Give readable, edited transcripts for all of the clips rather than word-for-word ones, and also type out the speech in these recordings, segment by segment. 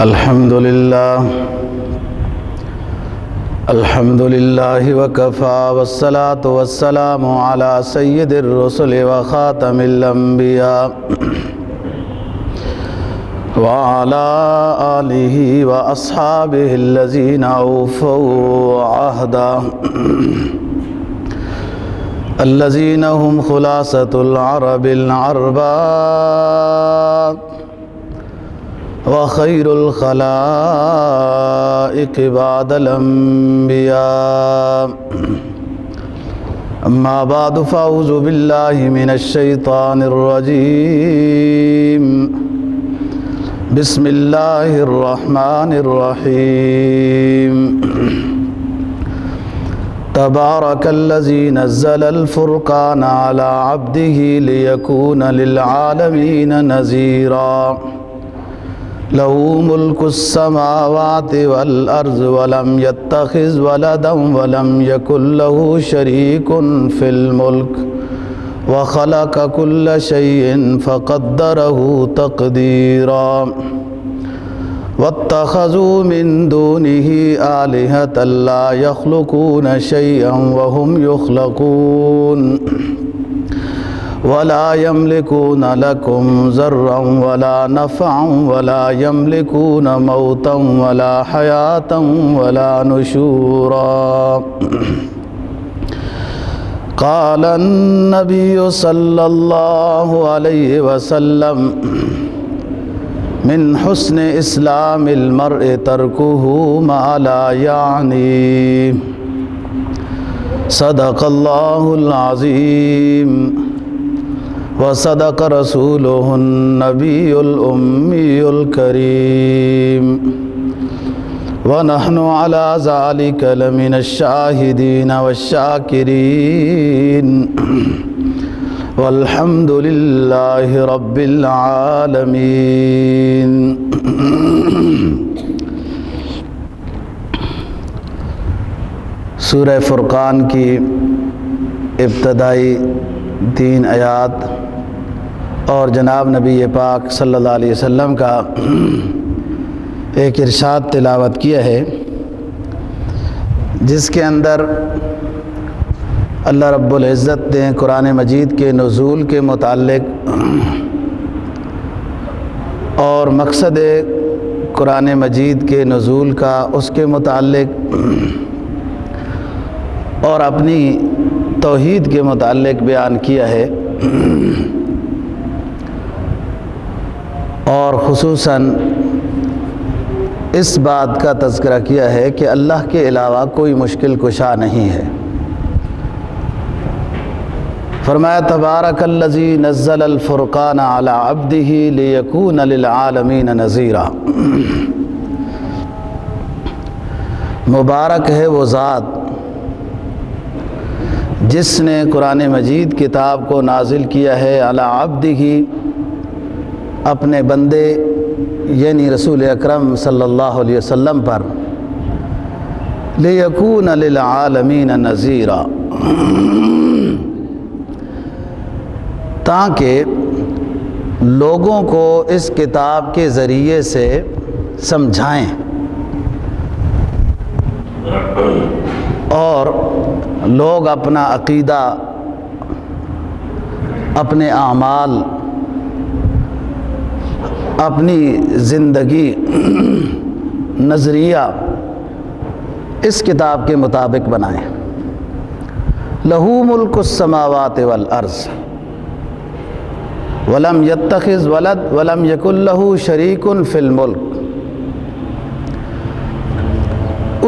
الحمد لله وكفى والصلاة والسلام على سيد الرسل وخاتم الأنبياء وعلى آله وأصحابه الذين أوفوا عهدا الذين هم خلاصة العرب العرباء وخير الخلائق بعد الأنبياء أما بعد فأعوذ بالله من الشيطان الرجيم بسم الله الرحمن الرحيم تبارك الذي نزل الفرقان على عبده ليكون للعالمين نذيرا له ملك السماوات والأرض ولم يتخذ ولدا ولم يكن له شريك في الملك وخلق كل شيء فقدره تقديرا واتخذوا من دونه آلهة لا يخلقون شيئا وهم يخلقون ولا يملكون لكم ضرا ولا نفعا ولا يملكون موتا ولا حياة ولا نشورا قال النبي صلى الله عليه وسلم من حسن إسلام المرء تركه ما لا يعنيه صدق الله العظيم وصدق رسوله النبي الأمي الكريم ونحن على ذلك لمن الشاهدين والشاكرين والحمد لله رب العالمين سورہ فرقان کی ابتدائی 3 آیات اور جناب نبی پاک صلی اللہ علیہ وسلم کا ایک ارشاد تلاوت کیا ہے، جس کے اندر اللہ رب العزت نے قرآن مجید کے نزول کے متعلق اور مقصد قرآن مجید کے نزول کا اس کے متعلق اور اپنی توحید کے متعلق بیان کیا ہے، اور خصوصاً اس بات کا تذکرہ کیا ہے کہ اللہ کے علاوہ کوئی مشکل کشا نہیں ہے۔ فرمایا تبارک الذی نزل الفرقان علی عبدہ لیکون للعالمین نذیرا، مبارک ہے وہ ذات جس نے قرآن مجید کتاب کو نازل کیا ہے علی عبدہ، اپنے بندے یعنی رسول اکرم صلی اللہ علیہ وسلم پر، لیکون للعالمین نذیرا، تاکہ لوگوں کو اس کتاب کے ذریعے سے سمجھائیں اور لوگ اپنا عقیدہ، اپنے اعمال، اپنی زندگی، نظریہ اس کتاب کے مطابق بنائیں۔ لہ ملک السماوات والارض ولم یتخذ ولد ولم یکن لہ شریک فی الملک،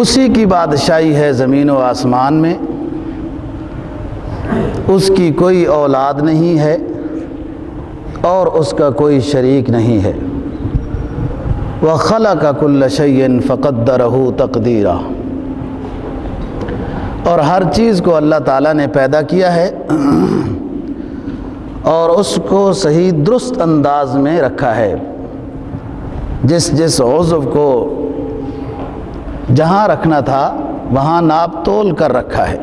اسی کی بادشاہی ہے زمین و آسمان میں، اس کی کوئی اولاد نہیں ہے اور اس کا کوئی شریک نہیں ہے۔ وَخَلَقَ كُلَّ شَيْءٍ فَقَدَّرَهُ تَقْدِيرًا، اور ہر چیز کو اللہ تعالیٰ نے پیدا کیا ہے اور اس کو صحیح درست انداز میں رکھا ہے، جس عضو کو جہاں رکھنا تھا وہاں ناپ تول کر رکھا ہے۔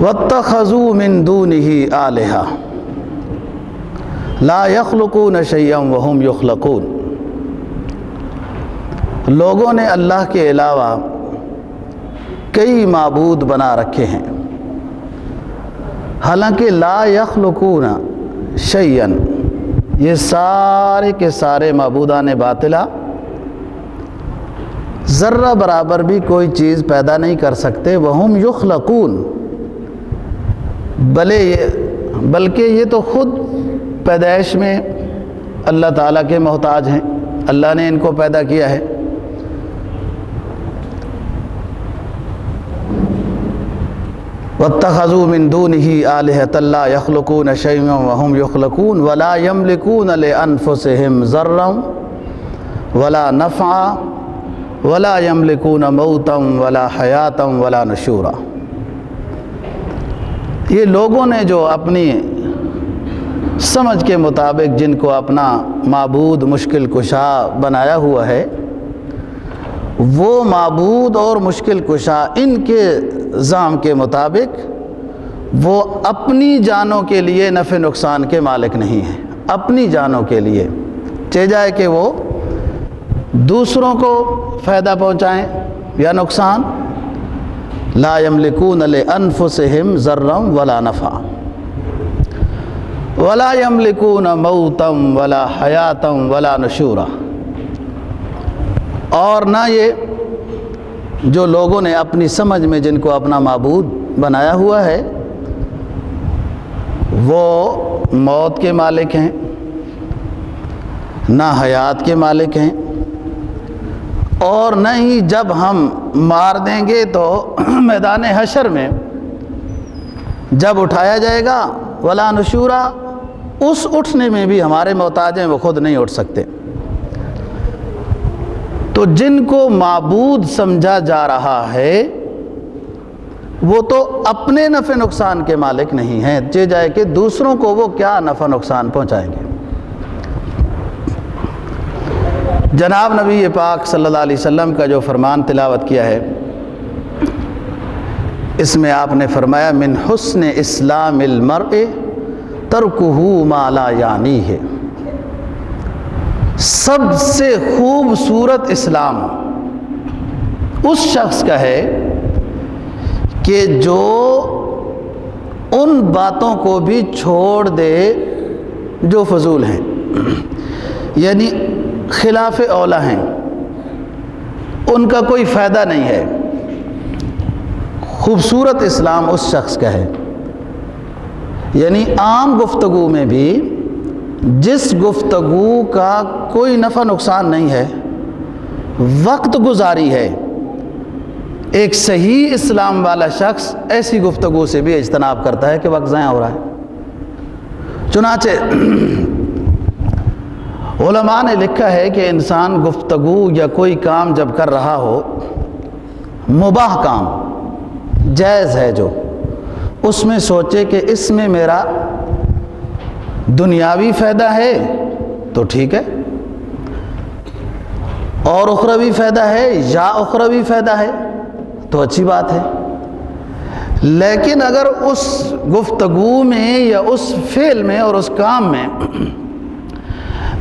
وَاتَّخَذُوا مِن دُونِهِ آلِهَةً لا يخلقون شيئا وهم يخلقون، لوگوں نے اللہ کے علاوہ کئی معبود بنا رکھے ہیں، حالانکہ لا یخلقون شیئا، یہ سارے کے سارے معبودان باطلہ ذرہ برابر بھی کوئی چیز پیدا نہیں کر سکتے، وہم یخلقون، بلکہ یہ تو خود پیدائش میں اللہ تعالیٰ کے محتاج ہیں، اللہ نے ان کو پیدا کیا ہے۔ وَاتَّخَذُوا مِن دُونِهِ آلِهَةً لَا يَخْلُقُونَ شَيْئًا وَهُمْ يُخْلَقُونَ وَلَا يَمْلِكُونَ لِأَنفُسِهِمْ ضَرًّا وَلَا نَفْعًا وَلَا يَمْلِكُونَ مَوْتًا وَلَا حَيَاةً وَلَا نُشُورًا۔ یہ لوگوں نے جو اپنی سمجھ کے مطابق جن کو اپنا معبود مشکل کشا بنایا ہوا ہے، وہ معبود اور مشکل کشا ان کے زعم کے مطابق وہ اپنی جانوں کے لیے نفع نقصان کے مالک نہیں ہیں، اپنی جانوں کے لیے چاہے جائے کہ وہ دوسروں کو فائدہ پہنچائیں یا نقصان۔ لا یملکون لانفسہم ضرا ولا نفعا ولا یملکون موتا ولا حیاتا ولا نشورا، اور نہ یہ جو لوگوں نے اپنی سمجھ میں جن کو اپنا معبود بنایا ہوا ہے وہ موت کے مالک ہیں، نہ حیات کے مالک ہیں، اور نہ ہی جب ہم مار دیں گے تو میدان حشر میں جب اٹھایا جائے گا ولا نشورا، اس اٹھنے میں بھی ہمارے محتاج ہیں، وہ خود نہیں اٹھ سکتے۔ تو جن کو معبود سمجھا جا رہا ہے وہ تو اپنے نفع نقصان کے مالک نہیں ہیں، چاہے جائے کہ دوسروں کو وہ کیا نفع نقصان پہنچائیں گے۔ جناب نبی پاک صلی اللہ علیہ وسلم کا جو فرمان تلاوت کیا ہے، اس میں آپ نے فرمایا من حسن اسلام المرء ترکہ ما لا یعنیہ، سب سے خوبصورت اسلام اس شخص کا ہے کہ جو ان باتوں کو بھی چھوڑ دے جو فضول ہیں، یعنی خلاف اولا ہیں، ان کا کوئی فائدہ نہیں ہے۔ خوبصورت اسلام اس شخص کا ہے، یعنی عام گفتگو میں بھی جس گفتگو کا کوئی نفع نقصان نہیں ہے، وقت گزاری ہے، ایک صحیح اسلام والا شخص ایسی گفتگو سے بھی اجتناب کرتا ہے کہ وقت ضائع ہو رہا ہے۔ چنانچہ علماء نے لکھا ہے کہ انسان گفتگو یا کوئی کام جب کر رہا ہو، مباح کام جائز ہے جو، اس میں سوچے کہ اس میں میرا دنیاوی فائدہ ہے تو ٹھیک ہے، اور اخروی فائدہ ہے یا اخروی فائدہ ہے تو اچھی بات ہے۔ لیکن اگر اس گفتگو میں یا اس فعل میں اور اس کام میں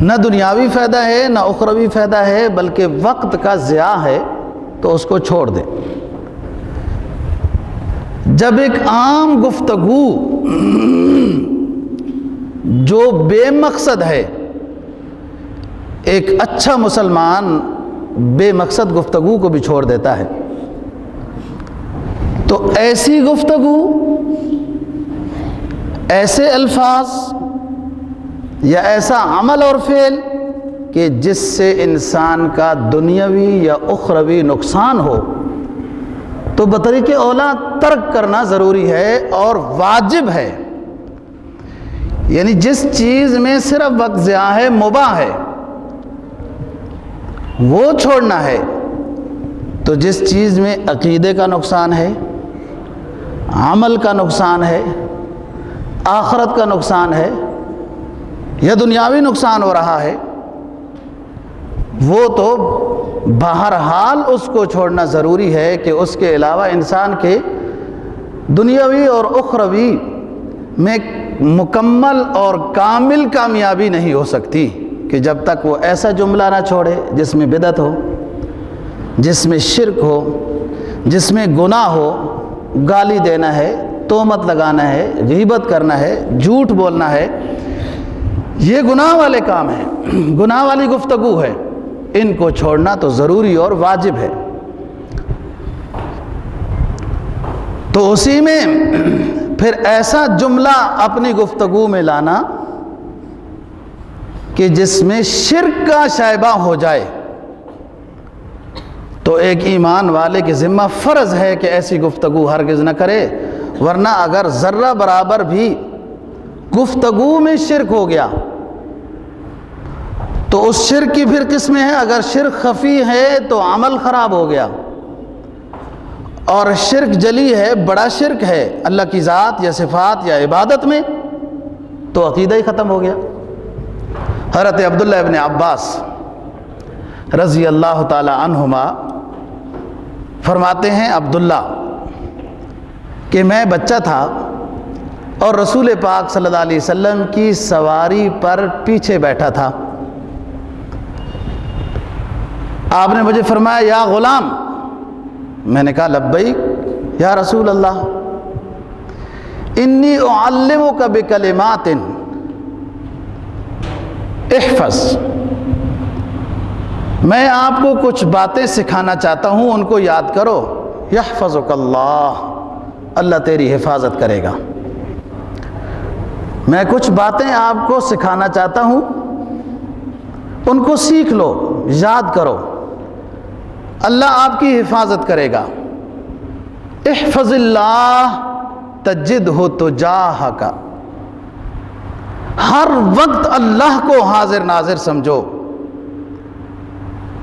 نہ دنیاوی فائدہ ہے نہ اخروی فائدہ ہے بلکہ وقت کا ضیاع ہے تو اس کو چھوڑ دیں۔ جب ایک عام گفتگو جو بے مقصد ہے، ایک اچھا مسلمان بے مقصد گفتگو کو بھی چھوڑ دیتا ہے، تو ایسی گفتگو، ایسے الفاظ یا ایسا عمل اور فعل کہ جس سے انسان کا دنیاوی یا اخروی نقصان ہو، تو بطریق اولا ترک کرنا ضروری ہے اور واجب ہے۔ یعنی جس چیز میں صرف وقت ضیاع ہے، مباح ہے، وہ چھوڑنا ہے۔ تو جس چیز میں عقیدے کا نقصان ہے، عمل کا نقصان ہے، آخرت کا نقصان ہے یا دنیاوی نقصان ہو رہا ہے، وہ تو بہرحال اس کو چھوڑنا ضروری ہے کہ اس کے علاوہ انسان کے دنیاوی اور اخروی میں مکمل اور کامل کامیابی نہیں ہو سکتی کہ جب تک وہ ایسا جملہ نہ چھوڑے جس میں بدعت ہو، جس میں شرک ہو، جس میں گناہ ہو، گالی دینا ہے، تہمت لگانا ہے، غیبت کرنا ہے، جھوٹ بولنا ہے، یہ گناہ والے کام ہیں، گناہ والی گفتگو ہے، ان کو چھوڑنا تو ضروری اور واجب ہے۔ تو اسی میں پھر ایسا جملہ اپنی گفتگو میں لانا کہ جس میں شرک کا شائبہ ہو جائے، تو ایک ایمان والے کے ذمہ فرض ہے کہ ایسی گفتگو ہرگز نہ کرے، ورنہ اگر ذرہ برابر بھی گفتگو میں شرک ہو گیا تو اس شرک کی پھر قسمیں ہیں۔ اگر شرک خفی ہے تو عمل خراب ہو گیا، اور شرک جلی ہے، بڑا شرک ہے اللہ کی ذات یا صفات یا عبادت میں، تو عقیدہ ہی ختم ہو گیا۔ حضرت عبداللہ ابن عباس رضی اللہ تعالی عنہما فرماتے ہیں، عبداللہ کہ میں بچہ تھا اور رسول پاک صلی اللہ علیہ وسلم کی سواری پر پیچھے بیٹھا تھا۔ آپ نے مجھے فرمایا یا غلام، میں نے کہا لبیک یا رسول اللہ، انی اعلمک بکلمات احفظ، میں آپ کو کچھ باتیں سکھانا چاہتا ہوں، ان کو یاد کرو، یحفظک اللہ، اللہ تیری حفاظت کرے گا۔ میں کچھ باتیں آپ کو سکھانا چاہتا ہوں، ان کو سیکھ لو، یاد کرو، اللہ آپ کی حفاظت کرے گا۔ احفظ اللہ تجدہ تجاہک، ہر وقت اللہ کو حاضر ناظر سمجھو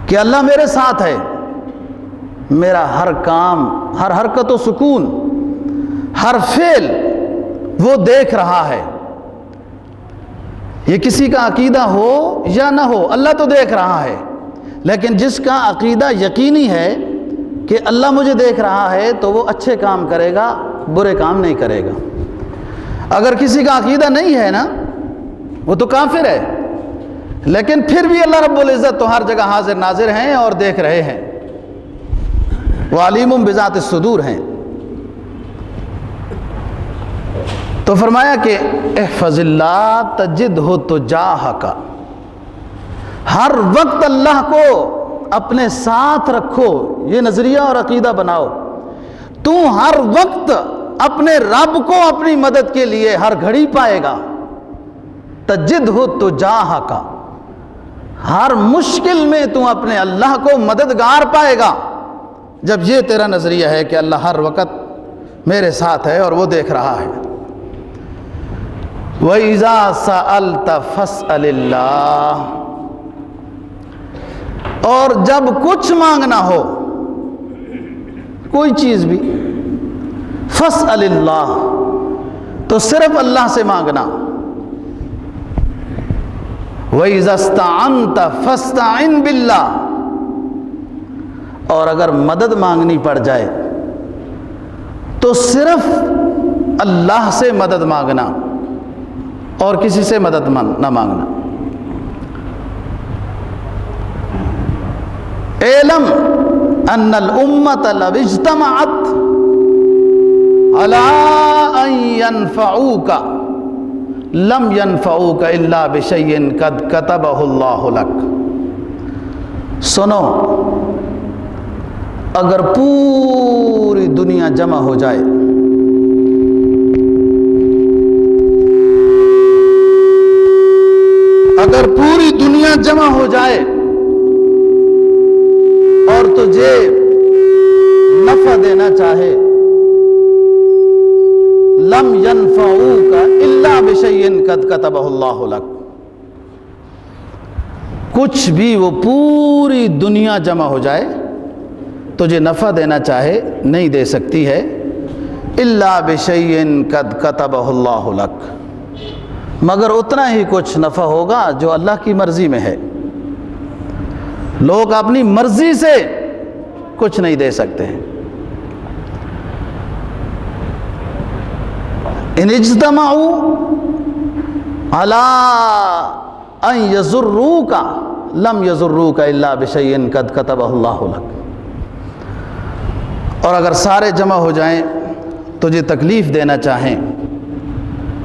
کہ اللہ میرے ساتھ ہے، میرا ہر کام، ہر حرکت و سکون، ہر فعل وہ دیکھ رہا ہے۔ یہ کسی کا عقیدہ ہو یا نہ ہو، اللہ تو دیکھ رہا ہے، لیکن جس کا عقیدہ یقینی ہے کہ اللہ مجھے دیکھ رہا ہے تو وہ اچھے کام کرے گا، برے کام نہیں کرے گا۔ اگر کسی کا عقیدہ نہیں ہے نا، وہ تو کافر ہے، لیکن پھر بھی اللہ رب العزت تو ہر جگہ حاضر ناظر ہیں اور دیکھ رہے ہیں، وہ علیم بذات الصدور ہیں۔ تو فرمایا کہ احفظ اللہ تجدہ تجاہک، ہر وقت اللہ کو اپنے ساتھ رکھو، یہ نظریہ اور عقیدہ بناؤ۔ تو ہر وقت اپنے رب کو اپنی مدد کے لیے ہر گھڑی پائے گا، تجدہ تجاہک، ہر مشکل میں تو اپنے اللہ کو مددگار پائے گا، جب یہ تیرا نظریہ ہے کہ اللہ ہر وقت میرے ساتھ ہے اور وہ دیکھ رہا ہے۔ وَإِذَا سَأَلْتَ فَاسْأَلِ اللَّهِ، اور جب کچھ مانگنا ہو، کوئی چیز بھی، فَاسْأَلِ اللَّهِ، تو صرف اللہ سے مانگنا۔ وَإِذَا اسْتَعَنْتَ فَاسْتَعِنْ بِاللَّهِ، اور اگر مدد مانگنی پڑ جائے تو صرف اللہ سے مدد مانگنا اور کسی سے مدد نہ مانگنا۔ اعلم ان الامة لو اجتمعت على ان ينفعوك لم ينفعوك الا بشيء قد كتبه الله لك، سنو، اگر پوری دنیا جمع ہو جائے، اگر پوری دنیا جمع ہو جائے اور تجھے نفع دینا چاہے، لم ينفعوك الا بشيء قد كتبه الله لك، کچھ بھی وہ پوری دنیا جمع ہو جائے تجھے نفع دینا چاہے نہیں دے سکتی ہے، الا بشيء قد كتبه الله لك، مگر اتنا ہی کچھ نفع ہوگا جو اللہ کی مرضی میں ہے۔ لوگ اپنی مرضی سے کچھ نہیں دے سکتے ہیں۔ ان اجتمعوا على ان يضروك لم يضروك الا بشيء قد كتبه الله لك، اور اگر سارے جمع ہو جائیں تجھے تکلیف دینا چاہیں،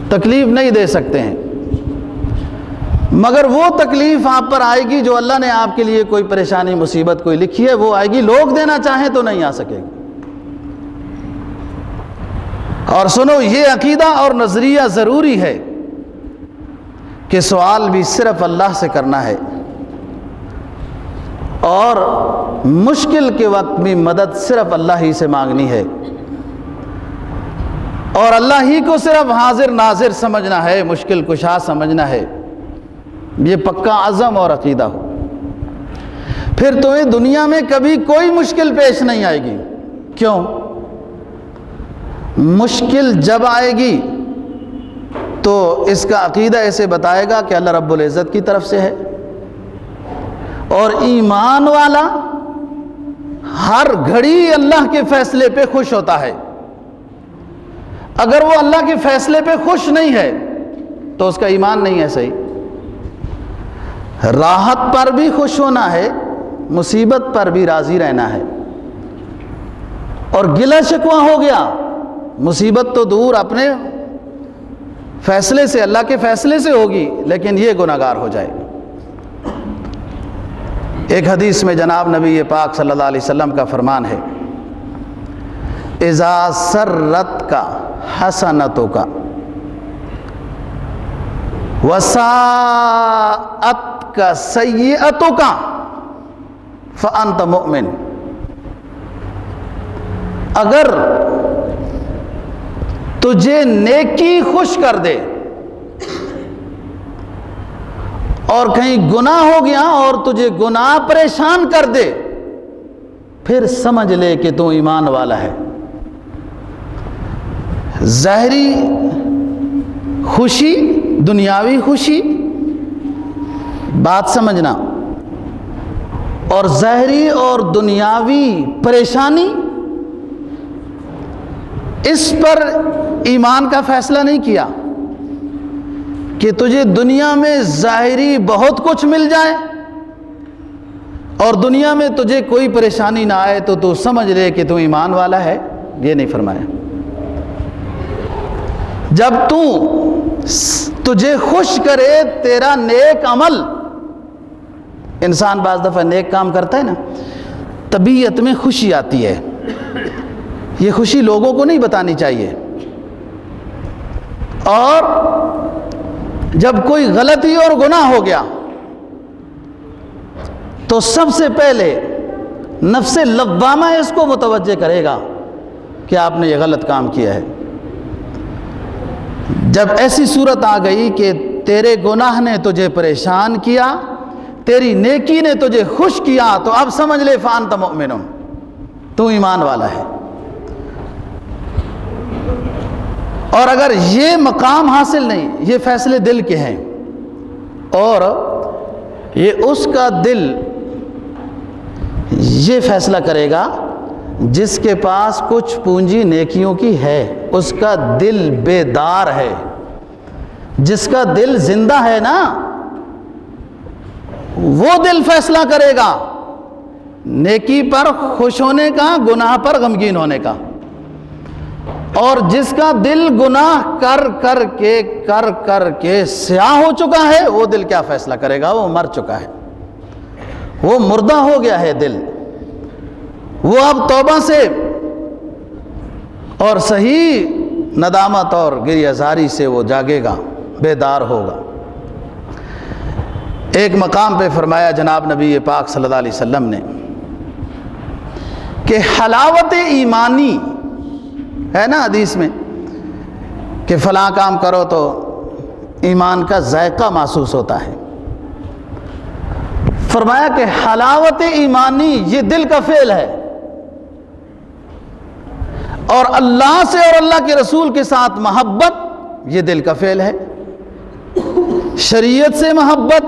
تکلیف نہیں دے سکتے ہیں، مگر وہ تکلیف آپ پر آئے گی جو اللہ نے آپ کے لیے کوئی پریشانی مصیبت کوئی لکھی ہے وہ آئے گی، لوگ دینا چاہیں تو نہیں آ سکے گی۔ اور سنو، یہ عقیدہ اور نظریہ ضروری ہے کہ سوال بھی صرف اللہ سے کرنا ہے، اور مشکل کے وقت بھی مدد صرف اللہ ہی سے مانگنی ہے، اور اللہ ہی کو صرف حاضر ناظر سمجھنا ہے، مشکل کشا سمجھنا ہے۔ یہ پکا عزم اور عقیدہ ہو، پھر تمہیں دنیا میں کبھی کوئی مشکل پیش نہیں آئے گی۔ کیوں؟ مشکل جب آئے گی تو اس کا عقیدہ ایسے بتائے گا کہ اللہ رب العزت کی طرف سے ہے، اور ایمان والا ہر گھڑی اللہ کے فیصلے پہ خوش ہوتا ہے۔ اگر وہ اللہ کے فیصلے پہ خوش نہیں ہے تو اس کا ایمان نہیں ہے صحیح۔ راحت پر بھی خوش ہونا ہے، مصیبت پر بھی راضی رہنا ہے، اور گلہ شکوہ ہو گیا، مصیبت تو دور، اپنے فیصلے سے، اللہ کے فیصلے سے ہوگی، لیکن یہ گناہگار ہو جائے۔ ایک حدیث میں جناب نبی پاک صلی اللہ علیہ وسلم کا فرمان ہے، اذا سرت کا حسنتوں کا وساءت کا سیئتوں کا فانت مؤمن۔ اگر تجھے نیکی خوش کر دے اور کہیں گناہ ہو گیا اور تجھے گناہ پریشان کر دے، پھر سمجھ لے کہ تو ایمان والا ہے۔ ظاہری خوشی، دنیاوی خوشی، بات سمجھنا، اور ظاہری اور دنیاوی پریشانی، اس پر ایمان کا فیصلہ نہیں کیا کہ تجھے دنیا میں ظاہری بہت کچھ مل جائے اور دنیا میں تجھے کوئی پریشانی نہ آئے تو سمجھ لے کہ تو ایمان والا ہے، یہ نہیں فرمایا۔ جب تجھے خوش کرے تیرا نیک عمل، انسان بعض دفعہ نیک کام کرتا ہے نا، طبیعت میں خوشی آتی ہے، یہ خوشی لوگوں کو نہیں بتانی چاہیے، اور جب کوئی غلطی اور گناہ ہو گیا تو سب سے پہلے نفس لوامہ اس کو متوجہ کرے گا کہ آپ نے یہ غلط کام کیا ہے۔ جب ایسی صورت آ گئی کہ تیرے گناہ نے تجھے پریشان کیا، تیری نیکی نے تجھے خوش کیا، تو اب سمجھ لے فانت مؤمن، تو ایمان والا ہے۔ اور اگر یہ مقام حاصل نہیں، یہ فیصلے دل کے ہیں، اور یہ اس کا دل یہ فیصلہ کرے گا جس کے پاس کچھ پونجی نیکیوں کی ہے، اس کا دل بیدار ہے، جس کا دل زندہ ہے نا، وہ دل فیصلہ کرے گا نیکی پر خوش ہونے کا، گناہ پر غمگین ہونے کا۔ اور جس کا دل گناہ کر کے سیاہ ہو چکا ہے، وہ دل کیا فیصلہ کرے گا؟ وہ مر چکا ہے، وہ مردہ ہو گیا ہے دل، وہ اب توبہ سے اور صحیح ندامت اور گریہ زاری سے وہ جاگے گا، بیدار ہوگا۔ ایک مقام پہ فرمایا جناب نبی پاک صلی اللہ علیہ وسلم نے کہ حلاوت ایمانی ہے نا حدیث میں کہ فلاں کام کرو تو ایمان کا ذائقہ محسوس ہوتا ہے۔ فرمایا کہ حلاوت ایمانی یہ دل کا فعل ہے، اور اللہ سے اور اللہ کے رسول کے ساتھ محبت یہ دل کا فعل ہے، شریعت سے محبت،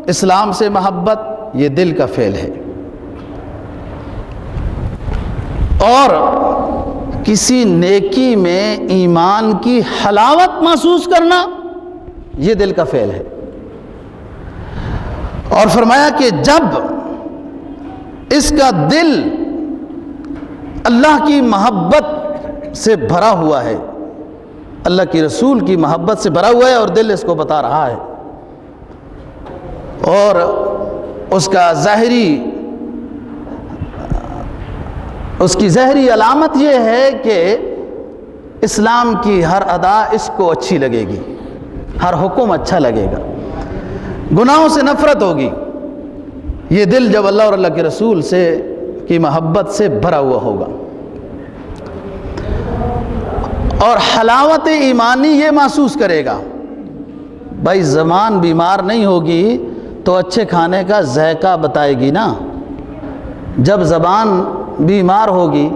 اسلام سے محبت یہ دل کا فعل ہے، اور کسی نیکی میں ایمان کی حلاوت محسوس کرنا یہ دل کا فعل ہے۔ اور فرمایا کہ جب اس کا دل اللہ کی محبت سے بھرا ہوا ہے، اللہ کی رسول کی محبت سے بھرا ہوا ہے، اور دل اس کو بتا رہا ہے۔ اور اس کی ظاہری علامت یہ ہے کہ اسلام کی ہر ادا اس کو اچھی لگے گی، ہر حکم اچھا لگے گا، گناہوں سے نفرت ہوگی۔ یہ دل جب اللہ اور اللہ کے رسول سے کی محبت سے بھرا ہوا ہوگا، اور حلاوت ایمانی یہ محسوس کرے گا۔ بھائی زبان بیمار نہیں ہوگی تو اچھے کھانے کا ذائقہ بتائے گی نا، جب زبان بیمار ہوگی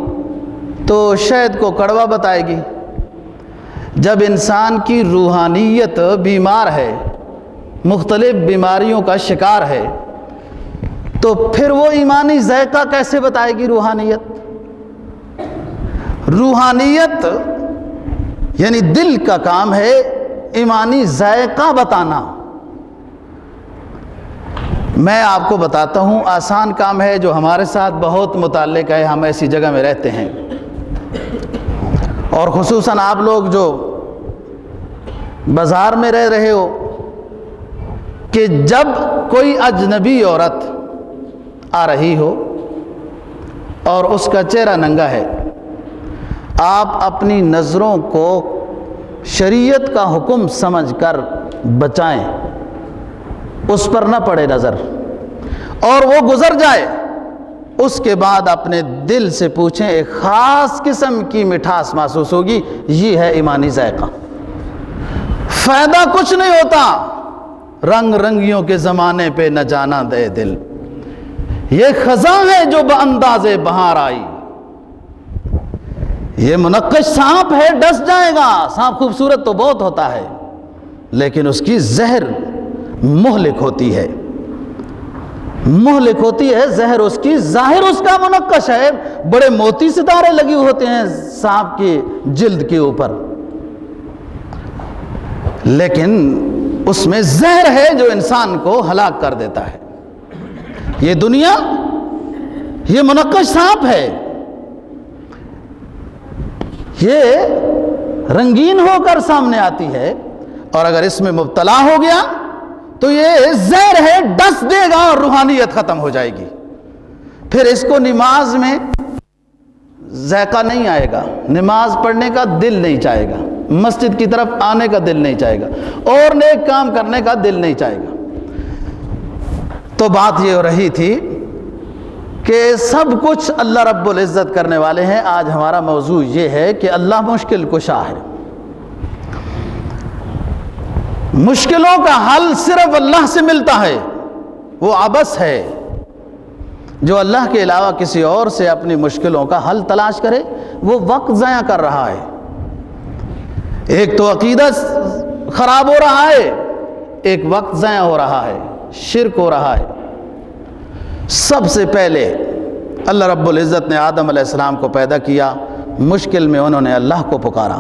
تو شہد کو کڑوا بتائے گی۔ جب انسان کی روحانیت بیمار ہے، مختلف بیماریوں کا شکار ہے، تو پھر وہ ایمانی ذائقہ کیسے بتائے گی؟ روحانیت یعنی دل کا کام ہے ایمانی ذائقہ بتانا۔ میں آپ کو بتاتا ہوں، آسان کام ہے جو ہمارے ساتھ بہت متعلق ہے، ہم ایسی جگہ میں رہتے ہیں، اور خصوصاً آپ لوگ جو بازار میں رہ رہے ہو، کہ جب کوئی اجنبی عورت آ رہی ہو اور اس کا چہرہ ننگا ہے، آپ اپنی نظروں کو شریعت کا حکم سمجھ کر بچائیں، اس پر نہ پڑے نظر، اور وہ گزر جائے، اس کے بعد اپنے دل سے پوچھیں، ایک خاص قسم کی مٹھاس محسوس ہوگی۔ یہ ہے ایمانی ذائقہ۔ فائدہ کچھ نہیں ہوتا رنگ رنگیوں کے زمانے پہ نہ جانا دے دل، یہ خزاں ہے جو بانداز بہار آئی۔ یہ منقش سانپ ہے، ڈس جائے گا، سانپ خوبصورت تو بہت ہوتا ہے لیکن اس کی زہر مہلک ہوتی ہے، زہر اس کی، ظاہر اس کا منقش ہے، بڑے موتی ستارے لگے ہوتے ہیں سانپ کی جلد کے اوپر، لیکن اس میں زہر ہے جو انسان کو ہلاک کر دیتا ہے۔ یہ دنیا یہ منقش سانپ ہے، یہ رنگین ہو کر سامنے آتی ہے، اور اگر اس میں مبتلا ہو گیا تو یہ زہر ہے، ڈس دے گا اور روحانیت ختم ہو جائے گی۔ پھر اس کو نماز میں ذائقہ نہیں آئے گا، نماز پڑھنے کا دل نہیں چاہے گا، مسجد کی طرف آنے کا دل نہیں چاہے گا، اور نیک کام کرنے کا دل نہیں چاہے گا۔ تو بات یہ ہو رہی تھی کہ سب کچھ اللہ رب العزت کرنے والے ہیں۔ آج ہمارا موضوع یہ ہے کہ اللہ مشکل کشا ہے، مشکلوں کا حل صرف اللہ سے ملتا ہے۔ وہ عبث ہے جو اللہ کے علاوہ کسی اور سے اپنی مشکلوں کا حل تلاش کرے، وہ وقت ضائع کر رہا ہے۔ ایک تو عقیدہ خراب ہو رہا ہے، ایک وقت ضائع ہو رہا ہے، شرک ہو رہا ہے۔ سب سے پہلے اللہ رب العزت نے آدم علیہ السلام کو پیدا کیا، مشکل میں انہوں نے اللہ کو پکارا۔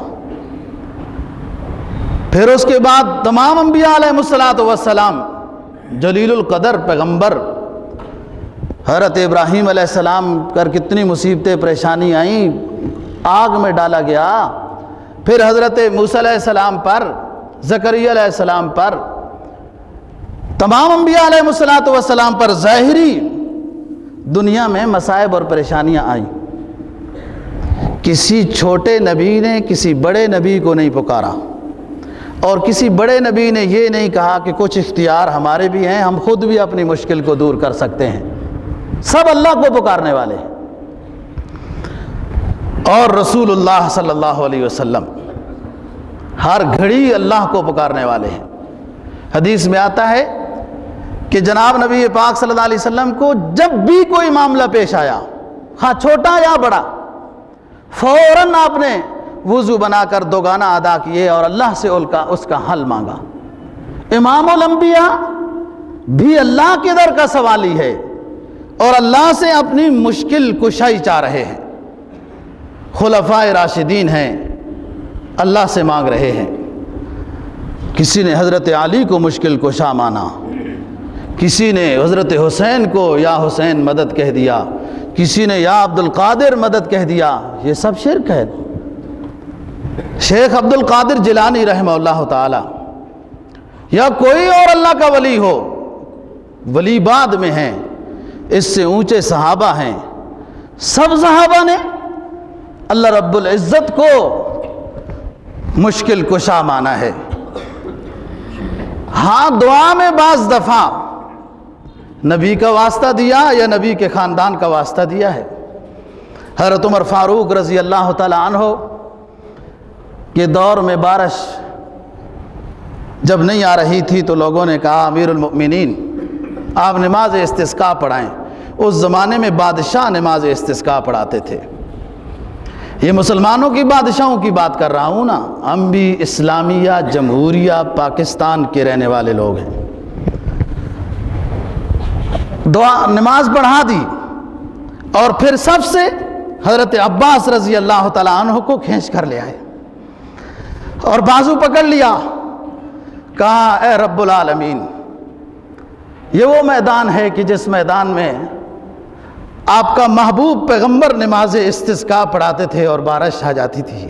پھر اس کے بعد تمام انبیاء علیہ السلام، جلیل القدر پیغمبر حضرت ابراہیم علیہ السلام پر کتنی مصیبتیں پریشانی آئیں، آگ میں ڈالا گیا۔ پھر حضرت موسیٰ علیہ السلام پر، زکریا علیہ السلام پر، تمام انبیاء علیہ السلام پر ظاہری دنیا میں مصائب اور پریشانیاں آئیں۔ کسی چھوٹے نبی نے کسی بڑے نبی کو نہیں پکارا، اور کسی بڑے نبی نے یہ نہیں کہا کہ کچھ اختیار ہمارے بھی ہیں، ہم خود بھی اپنی مشکل کو دور کر سکتے ہیں۔ سب اللہ کو پکارنے والے ہیں۔ اور رسول اللہ صلی اللہ علیہ وسلم ہر گھڑی اللہ کو پکارنے والے ہیں۔ حدیث میں آتا ہے کہ جناب نبی پاک صلی اللہ علیہ وسلم کو جب بھی کوئی معاملہ پیش آیا، ہاں چھوٹا یا بڑا، فوراً آپ نے وضو بنا کر دوگانہ ادا کیے اور اللہ سے اس کا حل مانگا۔ امام الانبیاء بھی اللہ کے در کا سوالی ہے، اور اللہ سے اپنی مشکل کشائی چاہ رہے ہیں۔ خلفائے راشدین ہیں، اللہ سے مانگ رہے ہیں۔ کسی نے حضرت علی کو مشکل کشا مانا، کسی نے حضرت حسین کو یا حسین مدد کہہ دیا، کسی نے یا عبد القادر مدد کہہ دیا، یہ سب شرک ہے۔ شیخ عبد القادر جیلانی رحمہ اللہ تعالی یا کوئی اور اللہ کا ولی ہو، ولی بعد میں ہیں، اس سے اونچے صحابہ ہیں، سب صحابہ نے اللہ رب العزت کو مشکل کشا مانا ہے۔ ہاں دعا میں بعض دفعہ نبی کا واسطہ دیا یا نبی کے خاندان کا واسطہ دیا ہے۔ حضرت عمر فاروق رضی اللہ تعالی عنہ کے دور میں بارش جب نہیں آ رہی تھی تو لوگوں نے کہا امیر المؤمنین آپ نماز استسقاء پڑھائیں۔ اس زمانے میں بادشاہ نماز استسقاء پڑھاتے تھے۔ یہ مسلمانوں کی بادشاہوں کی بات کر رہا ہوں نا، ہم بھی اسلامیہ جمہوریہ پاکستان کے رہنے والے لوگ ہیں۔ نماز پڑھا دی اور پھر سب سے حضرت عباس رضی اللہ تعالیٰ عنہ کو کھینچ کر لے آئے اور بازو پکڑ لیا، کہا اے رب العالمین، یہ وہ میدان ہے کہ جس میدان میں آپ کا محبوب پیغمبر نماز استسقاء پڑھاتے تھے اور بارش آ جاتی تھی۔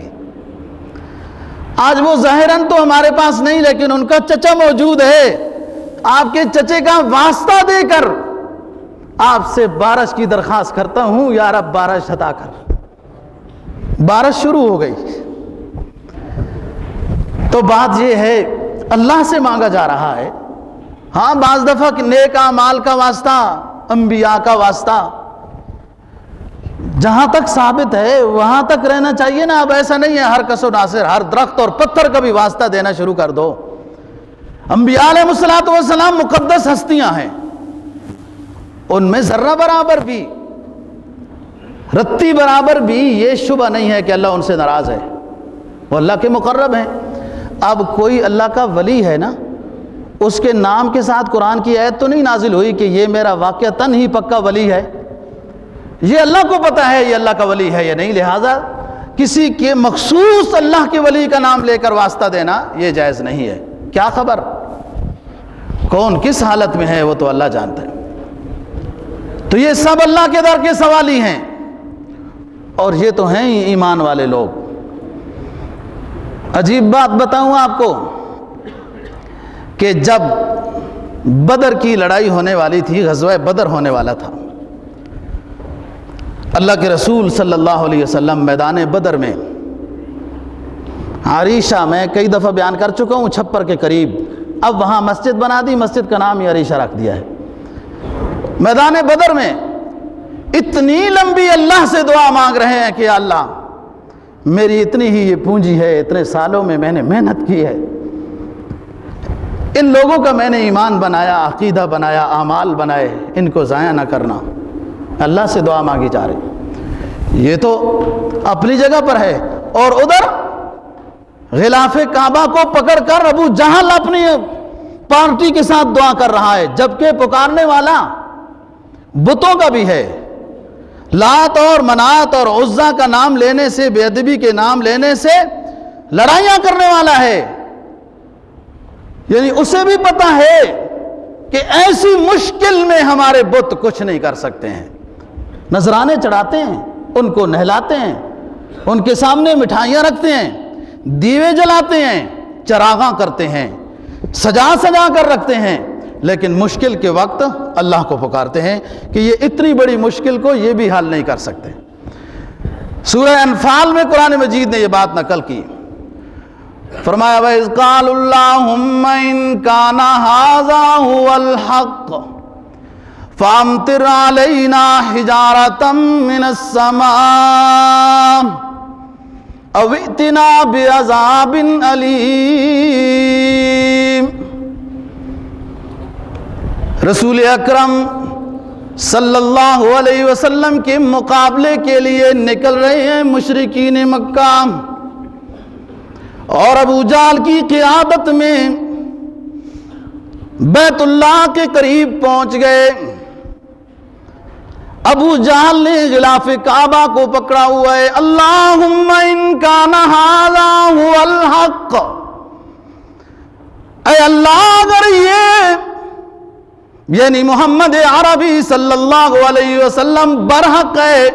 آج وہ ظاہراً تو ہمارے پاس نہیں، لیکن ان کا چچا موجود ہے۔ آپ کے چچے کا واسطہ دے کر آپ سے بارش کی درخواست کرتا ہوں، یا رب بارش عطا کر۔ بارش شروع ہو گئی۔ تو بات یہ ہے اللہ سے مانگا جا رہا ہے۔ ہاں بعض دفعہ نیک اعمال کا واسطہ، انبیاء کا واسطہ جہاں تک ثابت ہے وہاں تک رہنا چاہیے نا۔ اب ایسا نہیں ہے ہر کس و ناصر، ہر درخت اور پتھر کا بھی واسطہ دینا شروع کر دو۔ انبیاء علیہ الصلوۃ والسلام مقدس ہستیاں ہیں، ان میں ذرہ برابر بھی، رتی برابر بھی یہ شبہ نہیں ہے کہ اللہ ان سے ناراض ہے، وہ اللہ کے مقرب ہیں۔ اب کوئی اللہ کا ولی ہے نا، اس کے نام کے ساتھ قرآن کی آیت تو نہیں نازل ہوئی کہ یہ میرا واقعتاً ہی پکا ولی ہے۔ یہ اللہ کو پتہ ہے یہ اللہ کا ولی ہے یا نہیں، لہٰذا کسی کے مخصوص اللہ کے ولی کا نام لے کر واسطہ دینا یہ جائز نہیں ہے۔ کیا خبر کون کس حالت میں ہے وہ تو اللہ جانتا ہے۔ تو یہ سب اللہ کے در کے سوالی ہیں، اور یہ تو ہیں ہی ایمان والے لوگ۔ عجیب بات بتاؤں آپ کو کہ جب بدر کی لڑائی ہونے والی تھی، غزوہ بدر ہونے والا تھا، اللہ کے رسول صلی اللہ علیہ وسلم میدان بدر میں عریشہ میں کئی دفعہ بیان کر چکا ہوں، چھپر کے قریب، اب وہاں مسجد بنا دی، مسجد کا نام ہی عریشہ رکھ دیا ہے۔ میدان بدر میں اتنی لمبی اللہ سے دعا مانگ رہے ہیں کہ اللہ میری اتنی ہی یہ پونجی ہے، اتنے سالوں میں میں نے محنت کی ہے، ان لوگوں کا میں نے ایمان بنایا، عقیدہ بنایا، اعمال بنائے، ان کو ضائع نہ کرنا، اللہ سے دعا مانگی جا رہی۔ یہ تو اپنی جگہ پر ہے، اور ادھر غلاف کعبہ کو پکڑ کر ابو جہل اپنی پارٹی کے ساتھ دعا کر رہا ہے، جبکہ پکارنے والا بتوں کا بھی ہے۔ لات اور منات اور عزا کا نام لینے سے، بے ادبی کے نام لینے سے لڑائیاں کرنے والا ہے، یعنی اسے بھی پتہ ہے کہ ایسی مشکل میں ہمارے بت کچھ نہیں کر سکتے ہیں۔ نذرانے چڑھاتے ہیں، ان کو نہلاتے ہیں، ان کے سامنے مٹھائیاں رکھتے ہیں، دیوے جلاتے ہیں، چراغاں کرتے ہیں، سجا کر رکھتے ہیں، لیکن مشکل کے وقت اللہ کو پکارتے ہیں کہ یہ اتنی بڑی مشکل کو یہ بھی حل نہیں کر سکتے۔ سورہ انفال میں قرآن مجید نے یہ بات نقل کی، فرمایا وَإِذْ قَالُوا اللَّهُمَّ إِن كَانَ هَذَا هُوَ الْحَقُّ فَأَمْطِرْ عَلَيْنَا حِجَارَةً مِّنَ السَّمَاءِ أَوْ ائْتِنَا بِعَذَابٍ أَلِيمٍ۔ رسول اکرم صلی اللہ علیہ وسلم کے مقابلے کے لیے نکل رہے ہیں مشرکین مکہ، اور ابو جہل کی قیادت میں بیت اللہ کے قریب پہنچ گئے۔ ابو جہل نے غلاف کعبہ کو پکڑا ہوا ہے، اللہم ان کان ھذا ھو الحق، اے اللہ اگر یہ یعنی محمد عربی صلی اللہ علیہ وسلم برحق ہے،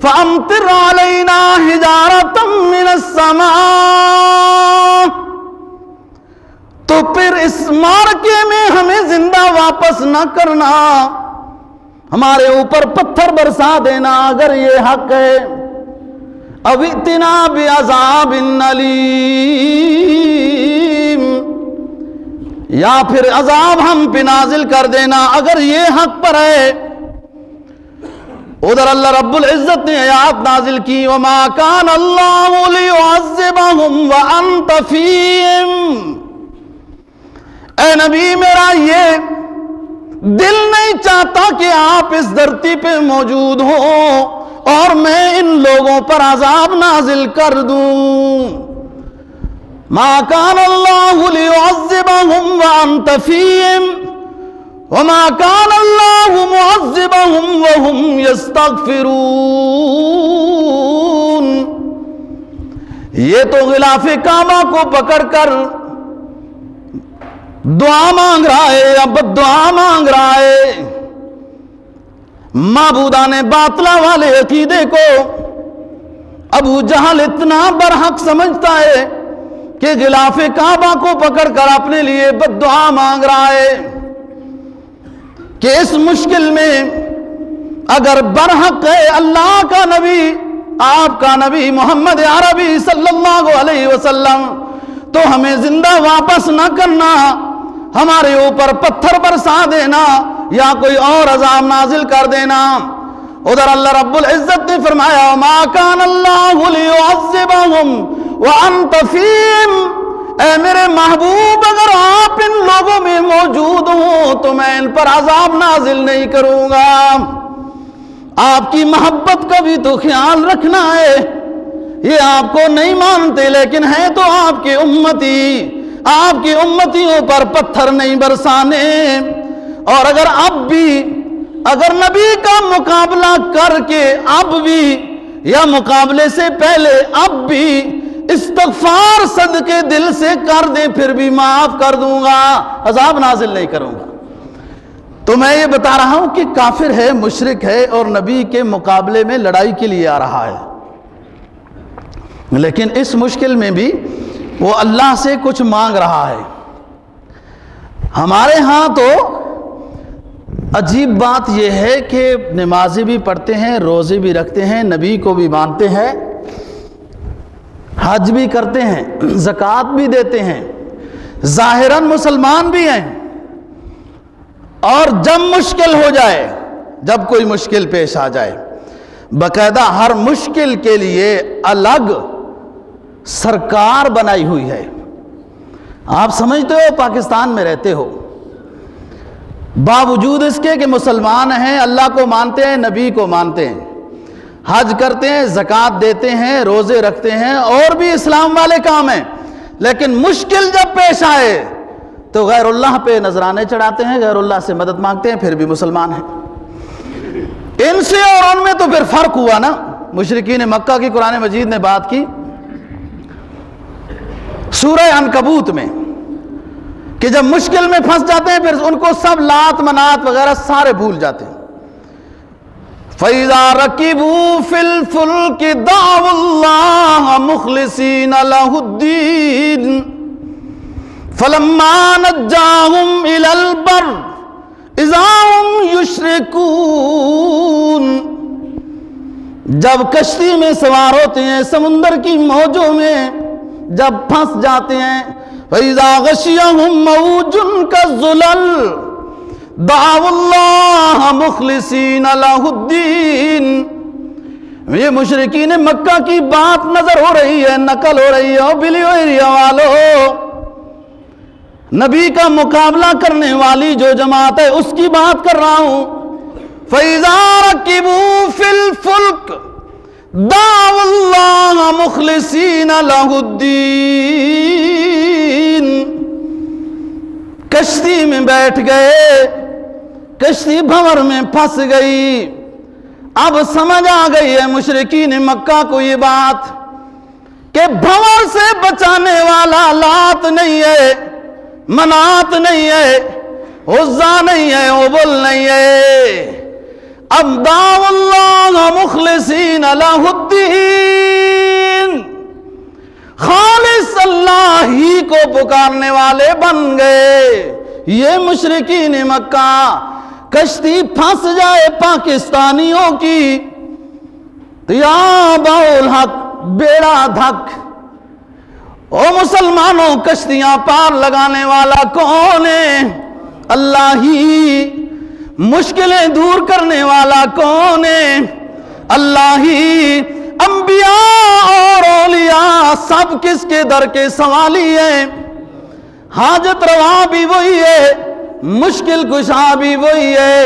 فَأَمْطِرْ عَلَيْنَا حِجَارَةً مِّنَ السَّمَاءِ، تو پھر اس معرکے میں ہمیں زندہ واپس نہ کرنا، ہمارے اوپر پتھر برسا دینا اگر یہ حق ہے، اَوْ ائْتِنَا بِعَذَابٍ أَلِيمٍ، یا پھر عذاب ہم پہ نازل کر دینا اگر یہ حق پر ہے۔ ادھر اللہ رب العزت نے آیات نازل کی، وَمَا كَانَ اللَّهُ لِيُعَذِّبَهُمْ وَأَنْتَ فِيهِمْ، اے نبی میرا یہ دل نہیں چاہتا کہ آپ اس دھرتی پہ موجود ہوں اور میں ان لوگوں پر عذاب نازل کر دوں۔ مَا كَانَ اللَّهُ لِيُعَذِّبَهُمْ وَأَنْتَ فِيهِمْ وَمَا كَانَ اللَّهُ مُعَذِّبَهُمْ وَهُمْ يَسْتَغْفِرُونَ، یہ تو غلاف کعبہ کو پکڑ کر دعا مانگ رہا ہے یا بددعا مانگ رہا ہے۔ معبودان باطلہ والے عقیدے کو ابو جہل اتنا برحق سمجھتا ہے کہ غلاف کعبہ کو پکڑ کر اپنے لیے بددعا مانگ رہا ہے کہ اس مشکل میں اگر برحق ہے اللہ کا نبی، آپ کا نبی محمد عربی صلی اللہ علیہ وسلم، تو ہمیں زندہ واپس نہ کرنا، ہمارے اوپر پتھر برسا دینا یا کوئی اور عذاب نازل کر دینا۔ ادھر اللہ رب العزت نے فرمایا، وَمَا كَانَ اللَّهُ لِيُعَذِّبَهُمْ وَأَنْتَ فِيهِمْ، اے میرے محبوب اگر آپ ان لوگوں میں موجود ہوں تو میں ان پر عذاب نازل نہیں کروں گا۔ آپ کی محبت کا بھی تو خیال رکھنا ہے، یہ آپ کو نہیں مانتے لیکن ہیں تو آپ کے امتی، آپ کی امتیوں پر پتھر نہیں برسانے۔ اور اگر اب بھی اگر نبی کا مقابلہ کر کے اب بھی یا مقابلے سے پہلے اب بھی استغفار صدقے دل سے کر دیں پھر بھی معاف کر دوں گا، عذاب نازل نہیں کروں گا۔ تو میں یہ بتا رہا ہوں کہ کافر ہے، مشرک ہے اور نبی کے مقابلے میں لڑائی کے لیے آ رہا ہے، لیکن اس مشکل میں بھی وہ اللہ سے کچھ مانگ رہا ہے۔ ہمارے ہاں تو عجیب بات یہ ہے کہ نمازیں بھی پڑھتے ہیں، روزے بھی رکھتے ہیں، نبی کو بھی مانتے ہیں، حج بھی کرتے ہیں، زکوٰۃ بھی دیتے ہیں، ظاہراً مسلمان بھی ہیں، اور جب مشکل ہو جائے، جب کوئی مشکل پیش آ جائے، باقاعدہ ہر مشکل کے لیے الگ سرکار بنائی ہوئی ہے۔ آپ سمجھتے ہو پاکستان میں رہتے ہو، باوجود اس کے کہ مسلمان ہیں، اللہ کو مانتے ہیں، نبی کو مانتے ہیں، حج کرتے ہیں، زکوٰۃ دیتے ہیں، روزے رکھتے ہیں اور بھی اسلام والے کام ہیں، لیکن مشکل جب پیش آئے تو غیر اللہ پہ نذرانے چڑھاتے ہیں، غیر اللہ سے مدد مانگتے ہیں، پھر بھی مسلمان ہیں۔ ان سے اور ان میں تو پھر فرق ہوا نا۔ مشرکین مکہ کی قرآن مجید نے بات کی سورہ عنکبوت میں کہ جب مشکل میں پھنس جاتے ہیں پھر ان کو سب لات منات وغیرہ سارے بھول جاتے ہیں۔ فَإِذَا رَكِبُوا فِي الْفُلْكِ دَعَوُا اللَّهَ مُخْلِصِينَ لَهُ الدِّينَ فَلَمَّا نَجَّاهُمْ إِلَى الْبَرِّ إِذَا هُمْ يُشْرِكُونَ، جب کشتی میں سوار ہوتے ہیں، سمندر کی موجوں میں جب پھنس جاتے ہیں، فَإِذَا غَشِيَهُمْ مَوْجٌ كَالظُّلَلِ دَعَوُا اللَّهَ مُخْلِصِينَ لَهُ الدِّينَ۔ یہ مشرکین مکہ کی بات نظر ہو رہی ہے، نقل ہو رہی ہے، بلی ایریا والو، نبی کا مقابلہ کرنے والی جو جماعت ہے اس کی بات کر رہا ہوں۔ فَإِذَا رَكِبُوا فِي الْفُلْكِ دَعَوُا اللَّهَ مُخْلِصِينَ لَهُ الدِّينَ، کشتی میں بیٹھ گئے، کشتی بھنور میں پھنس گئی۔ اب سمجھ آ گئی ہے مشرکین مکہ کو یہ بات کہ بھنور سے بچانے والا لات نہیں ہے، منات نہیں ہے، عزا نہیں ہے، عبل نہیں ہے، اب دعوا اللہ مخلصین لہ الدین، خالص اللہ ہی کو پکارنے والے بن گئے۔ یہ مشرکین مکہ، کشتی پھنس جائے پاکستانیوں کی تو یا باؤل حق بیڑا دھک، او مسلمانوں کشتیاں پار لگانے والا کون ہے؟ اللہ ہی۔ مشکلیں دور کرنے والا کون ہے؟ اللہ ہی۔ انبیاء اور اولیاء سب کس کے در کے سوالی ہیں؟ حاجت روا بھی وہی ہے، مشکل کشا بھی وہی ہے،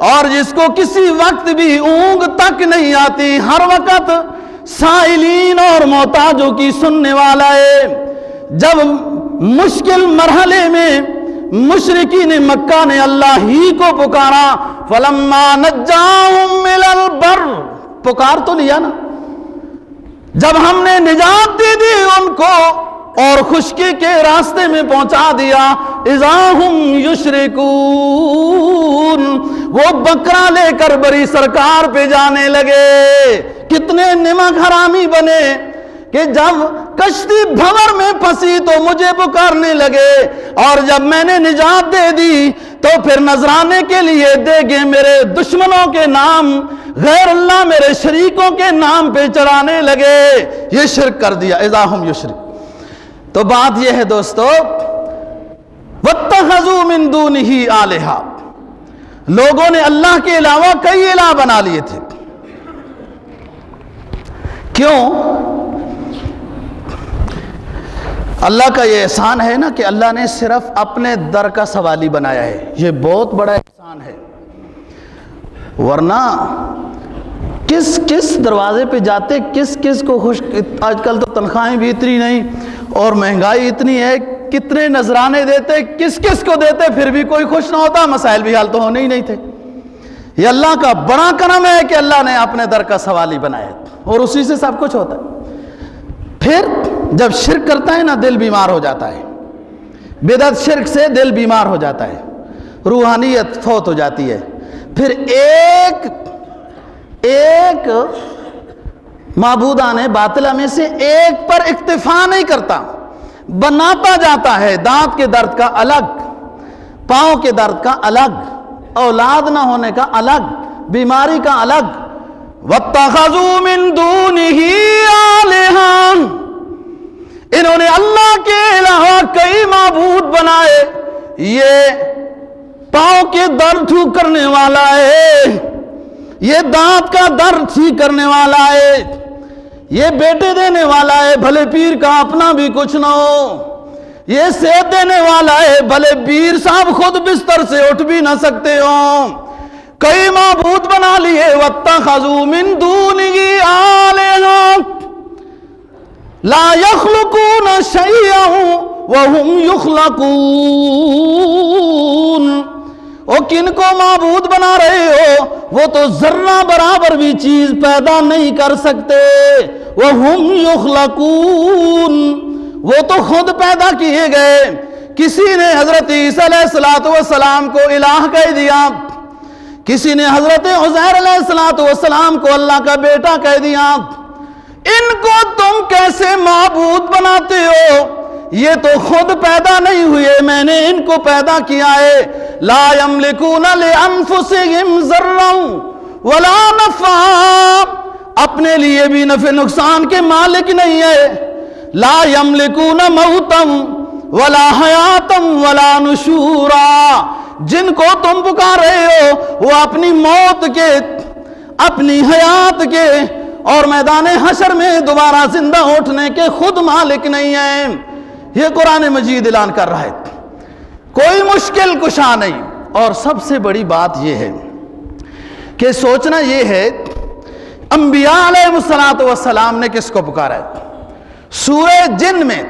اور جس کو کسی وقت بھی اونگ تک نہیں آتی، ہر وقت سائلین اور محتاجوں کی سننے والا ہے۔ جب مشکل مرحلے میں مشرکین مکہ نے اللہ ہی کو پکارا، فَلَمَّا نَجَّاهُمْ إِلَى الْبَرِّ، پکار تو لیا نا، جب ہم نے نجات دے دی ان کو اور خشکی کے راستے میں پہنچا دیا، اذا ہم یشرکون، وہ بکرا لے کر بڑی سرکار پہ جانے لگے۔ کتنے نمک حرامی بنے کہ جب کشتی بھنور میں پھنسی تو مجھے پکارنے لگے، اور جب میں نے نجات دے دی تو پھر نذرانے کے لیے دے گے میرے دشمنوں کے نام، غیر اللہ میرے شریکوں کے نام پہ چڑھانے لگے۔ یہ شرک کر دیا، اذا ہم یشرک۔ تو بات یہ ہے دوستو، وَاتَّخَذُوا مِن دُونِهِ آلِهَةً، لوگوں نے اللہ کے علاوہ کئی الہ بنا لیے تھے۔ کیوں؟ اللہ کا یہ احسان ہے نا کہ اللہ نے صرف اپنے در کا سوالی بنایا ہے، یہ بہت بڑا احسان ہے، ورنہ کس کس دروازے پہ جاتے، کس کس کو خوش، آج کل تو تنخواہیں بھی اتنی نہیں اور مہنگائی اتنی ہے، کتنے نذرانے دیتے، کس کس کو دیتے، پھر بھی کوئی خوش نہ ہوتا، مسائل بھی حل تو ہونے ہی نہیں تھے۔ یہ اللہ کا بڑا کرم ہے کہ اللہ نے اپنے در کا سوالی بنایا اور اسی سے سب کچھ ہوتا ہے۔ پھر جب شرک کرتا ہے نا دل بیمار ہو جاتا ہے، بدعت شرک سے دل بیمار ہو جاتا ہے، روحانیت فوت ہو جاتی ہے، پھر ایک معبودان باطلہ میں سے ایک پر اکتفا نہیں کرتا، بناتا جاتا ہے۔ دانت کے درد کا الگ، پاؤں کے درد کا الگ، اولاد نہ ہونے کا الگ، بیماری کا الگ۔ وَاتَّخَذُوا مِن دُونِهِ آلِهَةً، انہوں نے اللہ کے علاوہ کئی معبود بنائے۔ یہ پاؤں کے درد ٹھیک کرنے والا ہے، یہ دانت کا درد ٹھیک کرنے والا ہے، یہ بیٹے دینے والا ہے، بھلے پیر کا اپنا بھی کچھ نہ ہو، یہ صحت دینے والا ہے، بھلے پیر صاحب خود بستر سے اٹھ بھی نہ سکتے ہوں۔ کئی معبود بنا لیے۔ وَاتَّخَذُوا مِن دُونِهِ آلِهَةً لا يخلقون شيئا وهم يخلقون، او کن کو معبود بنا رہے ہو؟ وہ تو ذرہ برابر بھی چیز پیدا نہیں کر سکتے۔ وهم يخلقون، وہ تو خود پیدا کیے گئے۔ کسی نے حضرت عیسیٰ علیہ السلام کو الہ کہہ دیا، کسی نے حضرت عزیر علیہ السلام کو اللہ کا بیٹا کہہ دیا۔ ان کو تم کیسے معبود بناتے ہو؟ یہ تو خود پیدا نہیں ہوئے، میں نے ان کو پیدا کیا ہے۔ لا یملکون لانفسہم ضرا ولا نفعا، اپنے لیے بھی نفع نقصان کے مالک نہیں ہے۔ لا یملکون موتا ولا حیاتا ولا نشورا، جن کو تم پکار رہے ہو وہ اپنی موت کے، اپنی حیات کے اور میدان حشر میں دوبارہ زندہ اٹھنے کے خود مالک نہیں ہیں۔ یہ قرآن مجید اعلان کر رہا ہے، کوئی مشکل کشا نہیں۔ اور سب سے بڑی بات یہ ہے کہ سوچنا یہ ہے، انبیاء علیہ السلام نے کس کو پکارا ہے؟ سورہ جن میں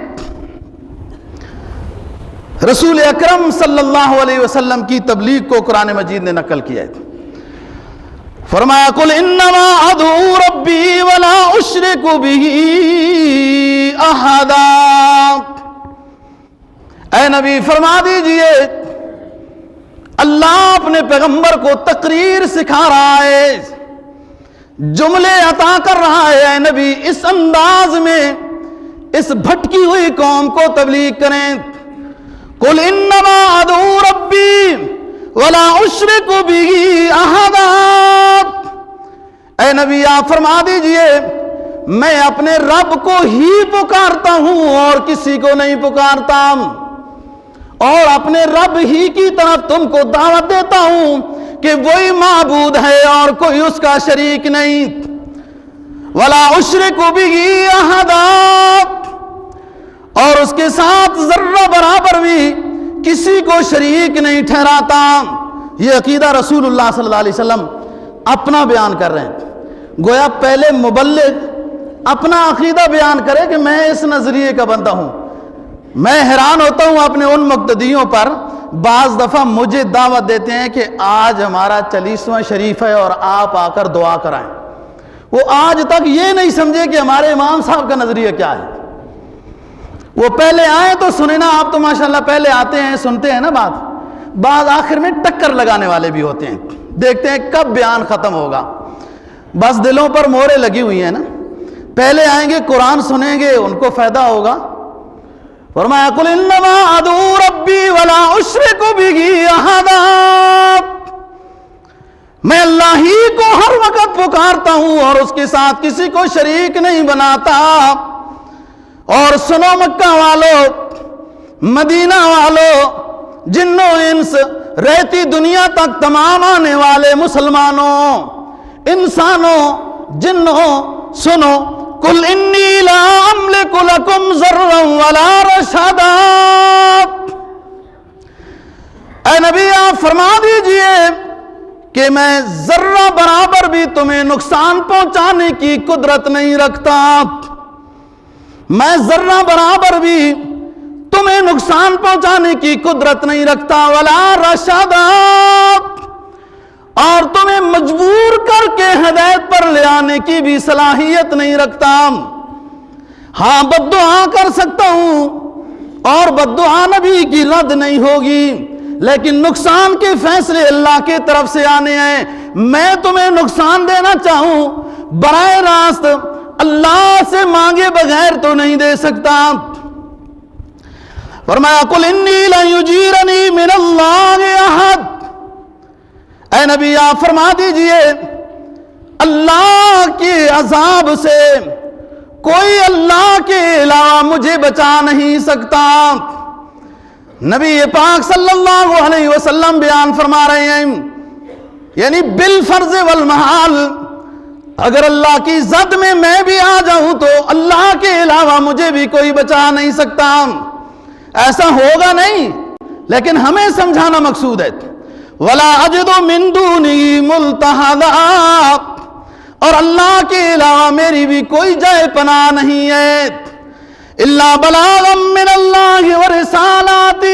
رسول اکرم صلی اللہ علیہ وسلم کی تبلیغ کو قرآن مجید نے نقل کیا ہے۔ فرمایا قل انما ادعو ربی ولا اشرک بہ احدا، اے نبی فرما دیجئے اللہ اپنے پیغمبر کو تقریر سکھا رہا ہے، جملے عطا کر رہا ہے، اے نبی اس انداز میں اس بھٹکی ہوئی قوم کو تبلیغ کریں۔ قل انما ادعو ربی ولا اشرک بہ احدا، اے نبی آپ فرما دیجئے میں اپنے رب کو ہی پکارتا ہوں اور کسی کو نہیں پکارتا، اور اپنے رب ہی کی طرف تم کو دعوت دیتا ہوں کہ وہی معبود ہے اور کوئی اس کا شریک نہیں۔ ولا اشرک بہ احدا، اور اس کے ساتھ ذرہ برابر بھی کسی کو شریک نہیں ٹھہراتا۔ یہ عقیدہ رسول اللہ صلی اللہ علیہ وسلم اپنا بیان کر رہے ہیں۔ گویا پہلے مبلغ اپنا عقیدہ بیان کرے کہ میں اس نظریے کا بندہ ہوں۔ میں حیران ہوتا ہوں اپنے ان مقتدیوں پر، بعض دفعہ مجھے دعوت دیتے ہیں کہ آج ہمارا 40واں شریف ہے اور آپ آ کر دعا کرائیں۔ وہ آج تک یہ نہیں سمجھے کہ ہمارے امام صاحب کا نظریہ کیا ہے۔ وہ پہلے آئے تو سنے نا، آپ تو ماشاءاللہ پہلے آتے ہیں سنتے ہیں نا بات، بعض آخر میں ٹکر لگانے والے بھی ہوتے ہیں، دیکھتے ہیں کب بیان ختم ہوگا، بس دلوں پر مہریں لگی ہوئی ہیں نا۔ پہلے آئیں گے قرآن سنیں گے، ان کو فائدہ ہوگا۔ فرمایا قل انما ادعو ربی ولا اشرک بہ احدا، میں اللہ ہی کو ہر وقت پکارتا ہوں اور اس کے ساتھ کسی کو شریک نہیں بناتا۔ اور سنو مکہ والو، مدینہ والو، جنوں انس، رہتی دنیا تک تمام آنے والے مسلمانوں، انسانوں، جنوں، سنو قل انی لا املک لکم ضرا ولا رشدا، اے نبی آپ فرما دیجئے کہ میں ذرہ برابر بھی تمہیں نقصان پہنچانے کی قدرت نہیں رکھتا، میں ذرہ برابر بھی تمہیں نقصان پہنچانے کی قدرت نہیں رکھتا، ولا رشدا، اور تمہیں مجبور کر کے ہدایت پر لے آنے کی بھی صلاحیت نہیں رکھتا۔ ہاں بد دعا کر سکتا ہوں اور بد دعا نبی کی رد نہیں ہوگی، لیکن نقصان کے فیصلے اللہ کے طرف سے آنے ہیں۔ میں تمہیں نقصان دینا چاہوں براہ راست اللہ سے مانگے بغیر تو نہیں دے سکتا۔ فرمایا قل انی لن یجیرنی من اللہ احد، اے نبی آپ فرما دیجئے اللہ کے عذاب سے کوئی اللہ کے علاوہ مجھے بچا نہیں سکتا۔ نبی پاک صلی اللہ علیہ وسلم بیان فرما رہے ہیں، یعنی بالفرض والمحال اگر اللہ کی زد میں بھی آ جاؤں تو اللہ کے علاوہ مجھے بھی کوئی بچا نہیں سکتا۔ ایسا ہوگا نہیں، لیکن ہمیں سمجھانا مقصود ہے۔ وَلَا أَجِدُ مِن دُونِهِ مُلْتَحَدًا، اور اللہ کے علاوہ میری بھی کوئی جائے پناہ نہیں ہے۔ إِلَّا بَلَاغًا مِّنَ اللَّهِ وَرِسَالَاتِهِ،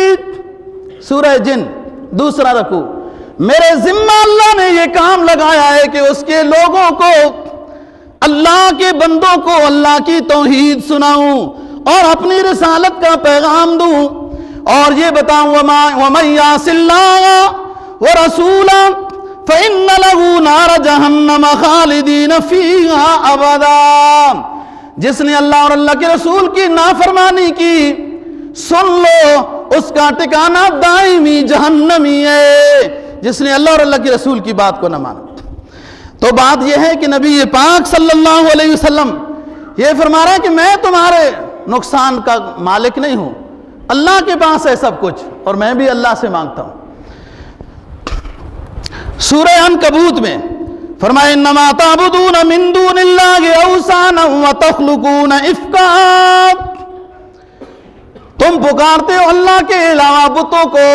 سورہ جن دوسرا رکوع۔ میرے ذمہ اللہ نے یہ کام لگایا ہے کہ اس کے لوگوں کو، اللہ کے بندوں کو اللہ کی توحید سناؤں اور اپنی رسالت کا پیغام دوں، اور یہ بتاؤں وَمَن يَعْصِ اللَّهَ وَرَسُولَهُ فَإِنَّ لَهُ نَارَ جَهَنَّمَ خَالِدِينَ فِيهَا أَبَدًا، جس نے اللہ اور اللہ کے رسول کی نافرمانی کی، سن لو اس کا ٹھکانہ دائمی جہنمی ہے، جس نے اللہ اور اللہ کے رسول کی بات کو نہ مانا۔ تو بات یہ ہے کہ نبی پاک صلی اللہ علیہ وسلم یہ فرما رہا ہے کہ میں تمہارے نقصان کا مالک نہیں ہوں، اللہ کے پاس ہے سب کچھ اور میں بھی اللہ سے مانگتا ہوں۔ سورہ عنکبوت میں فرمائے انما تعبدون من دون اللہ اوثانا وتخلقون افکا، تم پکارتے ہو اللہ کے علاوہ بتوں کو،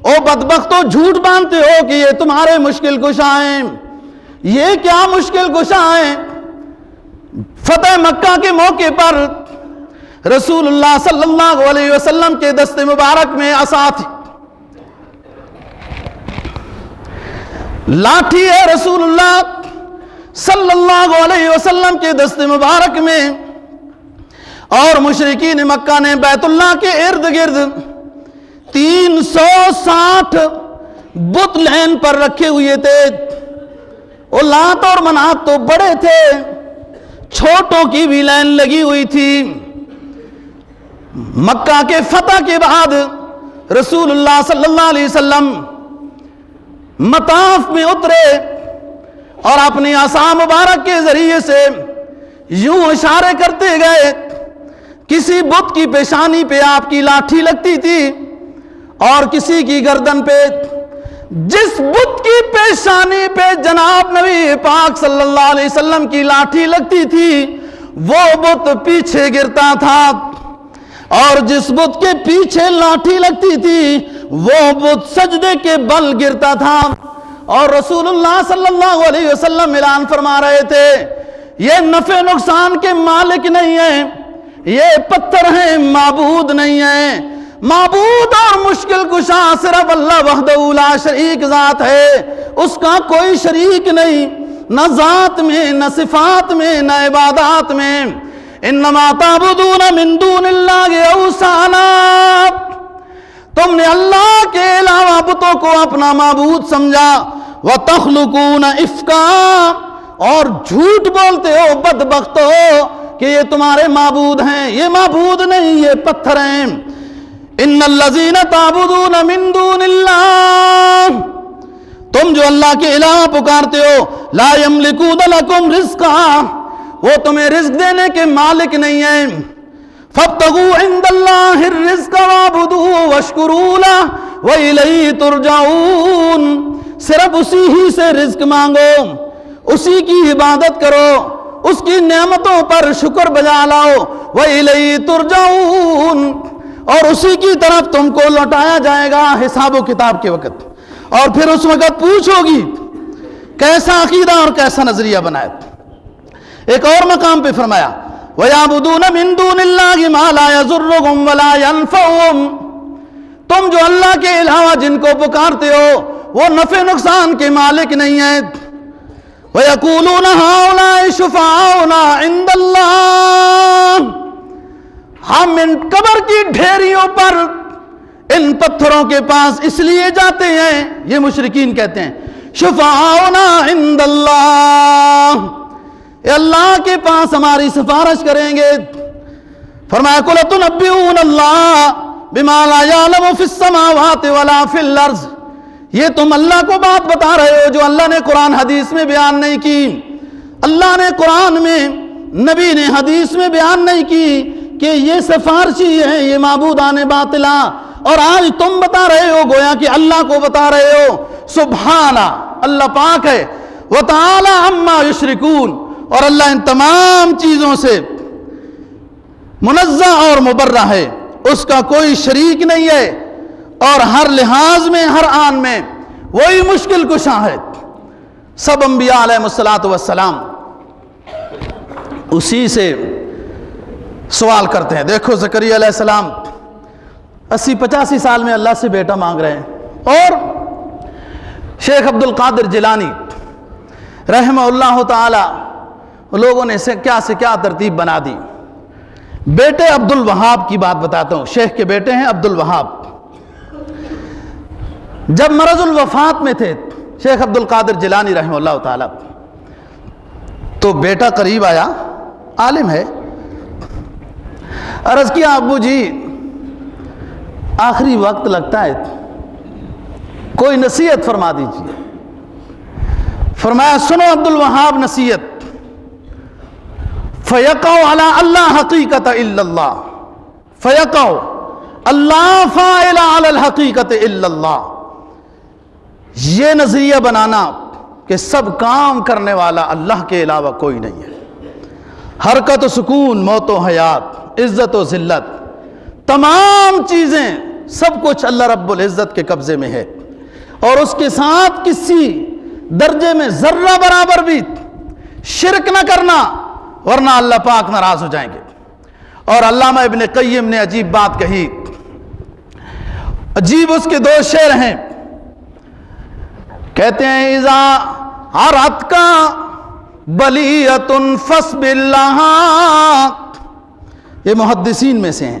او بدبختو جھوٹ باندھتے ہو کہ یہ تمہارے مشکل کشا ہیں۔ یہ کیا مشکل کشا ہیں؟ فتح مکہ کے موقع پر رسول اللہ صلی اللہ علیہ وسلم کے دست مبارک میں عصا تھی، لاٹھی ہے رسول اللہ صلی اللہ علیہ وسلم کے دست مبارک میں، اور مشرکین مکہ نے بیت اللہ کے ارد گرد 360 بت لین پر رکھے ہوئے تھے. وہ لات اور منات تو بڑے تھے, چھوٹوں کی بھی لائن لگی ہوئی تھی. مکہ کے فتح کے بعد رسول اللہ صلی اللہ علیہ وسلم مطاف میں اترے اور اپنی عصا مبارک کے ذریعے سے یوں اشارے کرتے گئے. کسی بت کی پیشانی پہ آپ کی لاٹھی لگتی تھی اور کسی کی گردن پہ. جس بت کی پیشانی پہ جناب نبی پاک صلی اللہ علیہ وسلم کی لاٹھی لگتی تھی وہ بت پیچھے گرتا تھا, اور جس بت کے پیچھے لاٹھی لگتی تھی وہ بت سجدے کے بل گرتا تھا. اور رسول اللہ صلی اللہ علیہ وسلم اعلان فرما رہے تھے, یہ نفع نقصان کے مالک نہیں ہیں, یہ پتھر ہیں, معبود نہیں ہیں. معبود اور مشکل کشا صرف اللہ وحدہ لا شریک ذات ہے, اس کا کوئی شریک نہیں, نہ ذات میں, نہ صفات میں, نہ عبادات میں. انما تعبدون من دون اللہ اوثانا, تم نے اللہ کے علاوہ بتوں کو اپنا معبود سمجھا. وتخلقون افکا, اور جھوٹ بولتے ہو بدبختو کہ یہ تمہارے معبود ہیں. یہ معبود نہیں, یہ پتھر ہیں. ان الذین تعبدون من دون اللہ, تم جو اللہ کے علاوہ پکارتے ہو, لا یملکون لکم رزقا, وہ تمہیں رزق دینے کے مالک نہیں ہیں. فابتغوا عند اللہ الرزق وعبدوہ واشکروا لہ وإلیہ ترجعون, صرف اسی ہی سے رزق مانگو, اسی کی عبادت کرو, اس کی نعمتوں پر شکر بجا لاؤ. وإلیہ ترجعون, اور اسی کی طرف تم کو لوٹایا جائے گا حساب و کتاب کے وقت. اور پھر اس وقت پوچھو گی کیسا عقیدہ اور کیسا نظریہ بنایا. ایک اور مقام پہ فرمایا وَيَعْبُدُونَ مِن دُونِ اللَّهِ مَا لَا يَضُرُّهُمْ وَلَا يَنْفَعُهُمْ, تم جو اللہ کے علاوہ جن کو پکارتے ہو وہ نفع نقصان کے مالک نہیں ہیں. وَيَقُولُونَ هَؤُلَاءِ شُفَعَاؤُنَا عِندَ اللَّهِ, ہم ان قبر کی ڈھیریوں پر, ان پتھروں کے پاس اس لیے جاتے ہیں, یہ مشرکین کہتے ہیں, شفعاؤنا عند اللہ, اے اللہ کے پاس ہماری سفارش کریں گے. فرمایا قُلْ أَتُنَبِّئُونَ اللَّهَ بِمَا لَا يَعْلَمُ فِي السَّمَاوَاتِ وَلَا فِي الْأَرْضِ, یہ تم اللہ کو بات بتا رہے ہو جو اللہ نے قرآن حدیث میں بیان نہیں کی. اللہ نے قرآن میں, نبی نے حدیث میں بیان نہیں کی کہ یہ سفارشی ہیں, یہ معبودان باطلا, اور آج تم بتا رہے ہو گویا کہ اللہ کو بتا رہے ہو. سبحانہ, اللہ پاک ہے. وتعالی عما یشرکون, اور اللہ ان تمام چیزوں سے منزہ اور مبرہ ہے, اس کا کوئی شریک نہیں ہے, اور ہر لحاظ میں, ہر آن میں وہی مشکل کشا ہے. سب انبیاء علیہ السلام اسی سے سوال کرتے ہیں. دیکھو زکریا علیہ السلام 80-85 سال میں اللہ سے بیٹا مانگ رہے ہیں, اور شیخ عبد القادر جیلانی رحمہ اللہ تعالی لوگوں نے سے کیا ترتیب بنا دی. بیٹے عبد الوہاب کی بات بتاتا ہوں, شیخ کے بیٹے ہیں عبد الوہاب. جب مرض الوفات میں تھے شیخ عبد القادر جیلانی رحمہ اللہ تعالی, تو بیٹا قریب آیا, عالم ہے, عرض کیا ابو جی آخری وقت لگتا ہے, کوئی نصیحت فرما دیجیے. فرمایا سنو عبد الوہاب نصیحت, فَيَقَوْ عَلَىٰ اللَّهِ حَقِيقَةَ إِلَّا اللَّهِ, فَيَقَوْ اللہ فَاعِلَ عَلَى الْحَقِيقَةِ إِلَّا اللَّهِ, یہ نظریہ بنانا کہ سب کام کرنے والا اللہ کے علاوہ کوئی نہیں ہے. حرکت و سکون, موت و حیات, عزت و ذلت, تمام چیزیں, سب کچھ اللہ رب العزت کے قبضے میں ہے, اور اس کے ساتھ کسی درجے میں ذرہ برابر بھی شرک نہ کرنا, ورنہ اللہ پاک ناراض ہو جائیں گے. اور علامہ ابن قیم نے عجیب بات کہی, عجیب اس کے 2 شعر ہیں, کہتے ہیں اذا عرضتک بلیۃ فاصبر لہا, یہ محدثین میں سے ہیں,